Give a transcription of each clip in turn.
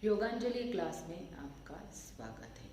योगांजलि class में आपका स्वागत है।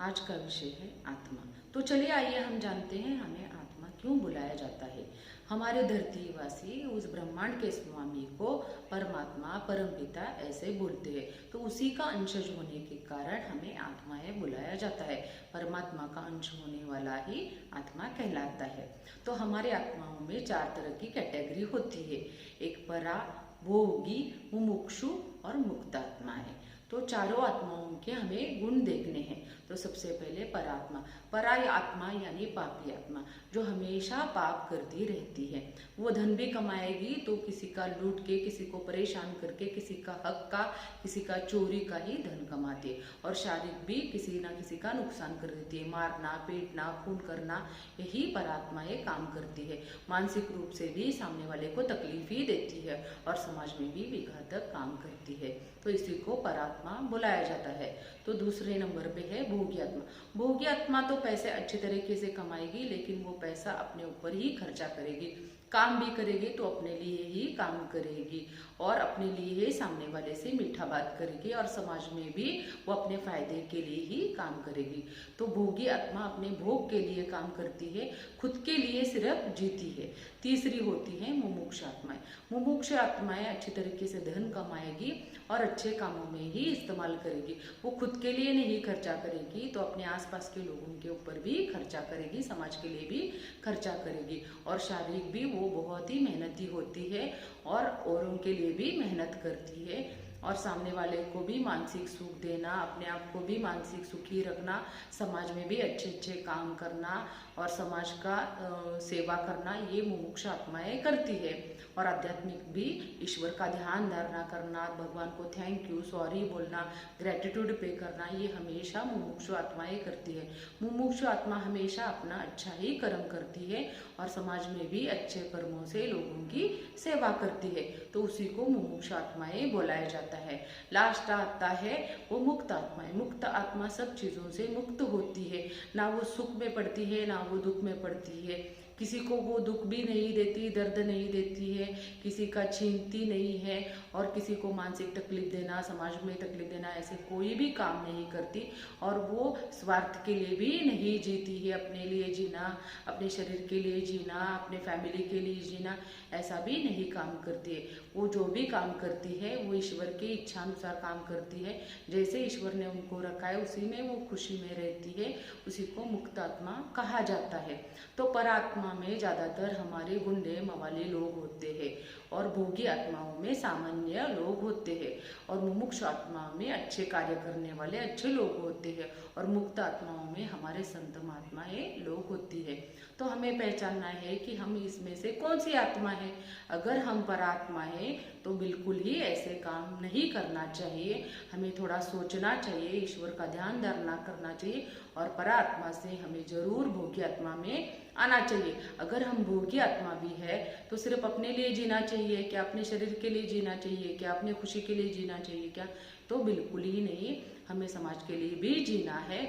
आज का विषय है आत्मा। तो चलिए आइए हम जानते हैं हमें आत्मा क्यों बुलाया जाता है। हमारे धरतीवासी उस ब्रह्मांड के स्वामी को परमात्मा परमपिता ऐसे बोलते हैं। तो उसी का अंशज होने के कारण हमें आत्माएं बुलाया जाता है। परमात्मा का अंश होने वाला ही आत्मा कहलाता है। तो हमारे आत्माओं में 4 तरह की कैटेगरी होती है। एक परा, भोगी, मुमुक्षु और मुक्त आत्मा है। तो चारों आत्माओं के हमें गुण देखने हैं। तो सबसे पहले परात्मा। परा आत्मा यानी पापी आत्मा, जो हमेशा पाप करती रहती है। वो धन भी कमाएगी तो किसी का लूट के, किसी को परेशान करके, किसी का हक का, किसी का चोरी का ही धन कमाती है। और शारीरिक भी किसी ना किसी का नुकसान कर देती है। मारना, पीटना, खून करना, यही परात्माएं काम करती है। मानसिक रूप से भी सामने वाले को तकलीफ ही देती है और समाज में भी विघातक काम करती है। तो इसी को परात्मा बुलाया जाता है। तो दूसरे नंबर पे है भोगी आत्मा। भोगी आत्मा तो पैसे अच्छे तरीके से कमाएगी, लेकिन वो पैसा अपने ऊपर ही खर्चा करेगी। काम भी करेगी तो अपने लिए ही काम करेगी और अपने लिए ही सामने वाले से मीठा बात करेगी और समाज में भी वो अपने फायदे के लिए ही काम करेगी। तो भोगी आत्मा अपने भोग के लिए काम करती है, खुद के लिए सिर्फ जीती है। तीसरी होती है मुमुक्ष आत्माएं। मुमुक्ष आत्माएं अच्छी तरीके से धन कमाएगी और अच्छे कामों में ही इस्तेमाल करेगी। वो खुद के लिए नहीं खर्चा करेगी तो अपने आसपास के लोगों के ऊपर भी खर्चा करेगी, समाज के लिए भी खर्चा करेगी। और शारीरिक भी वो बहुत ही मेहनती होती है और औरों के लिए भी मेहनत करती है और सामने वाले को भी मानसिक सुख देना, अपने आप को भी मानसिक सुखी रखना, समाज में भी अच्छे अच्छे काम करना और समाज का सेवा करना, ये मुमुक्ष आत्माएं करती है। और आध्यात्मिक भी ईश्वर का ध्यान धारणा करना, भगवान को थैंक यू, सॉरी बोलना, ग्रेटिट्यूड पे करना, ये हमेशा मुमुक्षु आत्माएं करती है। मुमुक्षु आत्मा हमेशा अपना अच्छा ही कर्म करती है और समाज में भी अच्छे कर्मों से लोगों की सेवा करती है। तो उसी को मुमुक्षु आत्माएं बुलाया जाता है। लास्ट आता है वो मुक्त आत्माएं। मुक्त आत्मा सब चीजों से मुक्त होती है, ना वो सुख में पड़ती है ना वो दुख में पड़ती है। किसी को वो दुख भी नहीं देती, दर्द नहीं देती है, किसी का छीनती नहीं है और किसी को मानसिक तकलीफ देना, समाज में तकलीफ देना, ऐसे कोई भी काम नहीं करती। और वो स्वार्थ के लिए भी नहीं जीती है। अपने लिए जीना, अपने शरीर के लिए जीना, अपने फैमिली के लिए जीना, ऐसा भी नहीं काम करती है। वो जो भी काम करती है वो ईश्वर की इच्छा अनुसार काम करती है। जैसे ईश्वर ने उनको रखा है उसी में वो खुशी में रहती है। उसी को मुक्त आत्मा कहा जाता है। तो परात्मा में ज्यादातर हमारे गुंडे मवाली लोग होते हैं और भोगी आत्माओं में सामान्य लोग होते हैं और मुमुक्ष आत्माओं में अच्छे कार्य करने वाले अच्छे लोग होते हैं और मुक्त आत्माओं में हमारे संत महात्माएं लोग होती है। तो हमें पहचानना है कि हम इसमें से कौन सी आत्मा है। अगर हम परात्मा है तो बिल्कुल ही ऐसे काम नहीं करना चाहिए। हमें थोड़ा सोचना चाहिए, ईश्वर का ध्यान धारणा करना चाहिए और परात्मा से हमें जरूर भोगी आत्मा में आना चाहिए। अगर हम भोगी आत्मा भी है तो सिर्फ अपने लिए जीना चाहिए क्या, अपने शरीर के लिए जीना चाहिए क्या, अपने खुशी के लिए जीना चाहिए क्या? तो बिल्कुल ही नहीं। हमें समाज के लिए भी जीना है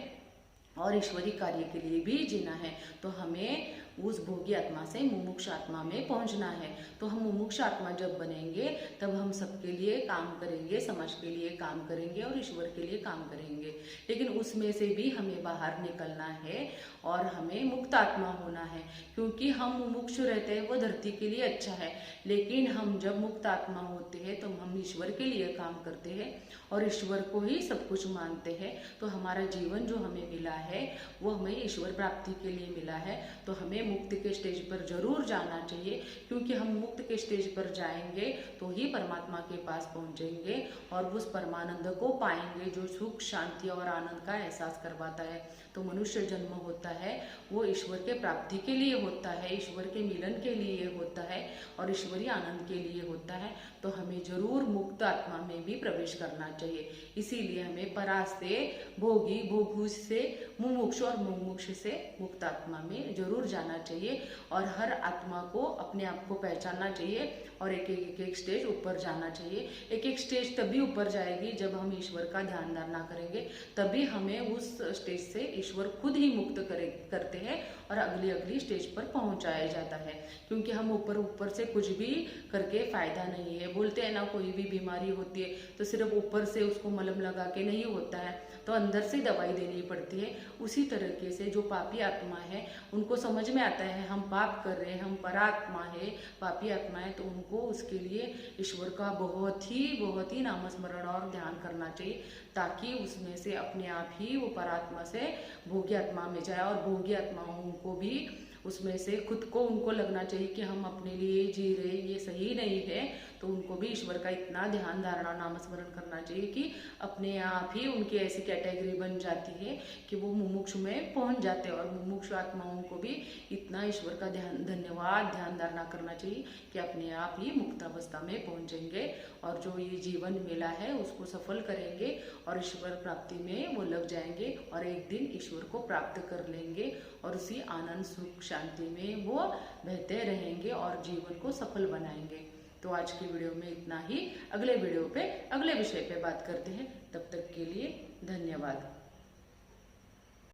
और ईश्वरीय कार्य के लिए भी जीना है। तो हमें उस भोगी आत्मा से मुमुक्ष आत्मा में पहुंचना है। तो हम मुमुक्ष आत्मा जब बनेंगे तब हम सबके लिए काम करेंगे, समाज के लिए काम करेंगे और ईश्वर के लिए काम करेंगे। लेकिन उसमें से भी हमें बाहर निकलना है और हमें मुक्त आत्मा होना है। क्योंकि हम मुमुक्ष रहते हैं वो धरती के लिए अच्छा है, लेकिन हम जब मुक्त आत्मा होते हैं तो हम ईश्वर के लिए काम करते हैं और ईश्वर को ही सब कुछ मानते हैं। तो हमारा जीवन जो हमें मिला है वो हमें ईश्वर प्राप्ति के लिए मिला है। तो हमें मुक्ति के स्टेज पर जरूर जाना चाहिए, क्योंकि हम मुक्त के स्टेज पर जाएंगे तो ही परमात्मा के पास पहुंचेंगे और उस परमानंद को पाएंगे जो सुख, शांति और आनंद का एहसास करवाता है। तो मनुष्य जन्म होता है वो ईश्वर के प्राप्ति के लिए होता है, ईश्वर के मिलन के लिए होता है और ईश्वरीय आनंद के लिए होता है। तो हमें जरूर मुक्त आत्मा में भी प्रवेश करना चाहिए। इसीलिए हमें परा से भोगी, भोगु से मुमुक्ष और मुमुक्ष से मुक्त आत्मा में जरूर जाना चाहिए और हर आत्मा को अपने आप को पहचानना चाहिए और एक एक स्टेज ऊपर जाना चाहिए। एक एक स्टेज तभी ऊपर जाएगी जब हम ईश्वर का ध्यान धारणा करेंगे, तभी हमें उस स्टेज से ईश्वर खुद ही मुक्त करते हैं और अगली अगली स्टेज पर पहुंचाया जाता है। क्योंकि हम ऊपर ऊपर से कुछ भी करके फायदा नहीं है। है। बोलते हैं ना, कोई भी बीमारी होती है तो सिर्फ ऊपर से उसको मलम लगा के नहीं होता है, तो अंदर से दवाई देनी पड़ती है। उसी तरीके से जो पापी आत्मा है उनको समझ में आता है हम पाप कर रहे हैं, हम परात्मा है, पापी आत्मा है, तो उनको उसके लिए ईश्वर का बहुत ही नामस्मरण और ध्यान करना चाहिए, ताकि उसमें से अपने आप ही वो परात्मा से भोग्य आत्मा में जाए। और भोग्य आत्माओं को भी उसमें से खुद को उनको लगना चाहिए कि हम अपने लिए जी रहे, ये सही नहीं है, तो उनको भी ईश्वर का इतना ध्यान धारणा नामस्मरण करना चाहिए कि अपने आप ही उनकी ऐसी कैटेगरी बन जाती है कि वो मुमुक्षु में पहुंच जाते हैं। और मुमुक्षु आत्माओं को भी इतना ईश्वर का ध्यान धारणा करना चाहिए कि अपने आप ही मुक्तावस्था में पहुंचेंगे और जो ये जीवन मिला है उसको सफल करेंगे और ईश्वर प्राप्ति में वो लग जाएंगे और एक दिन ईश्वर को प्राप्त कर लेंगे और उसी आनंद सुख शांति में वो बहते रहेंगे और जीवन को सफल बनाएंगे। तो आज की वीडियो में इतना ही। अगले वीडियो पे अगले विषय पे बात करते हैं। तब तक के लिए धन्यवाद।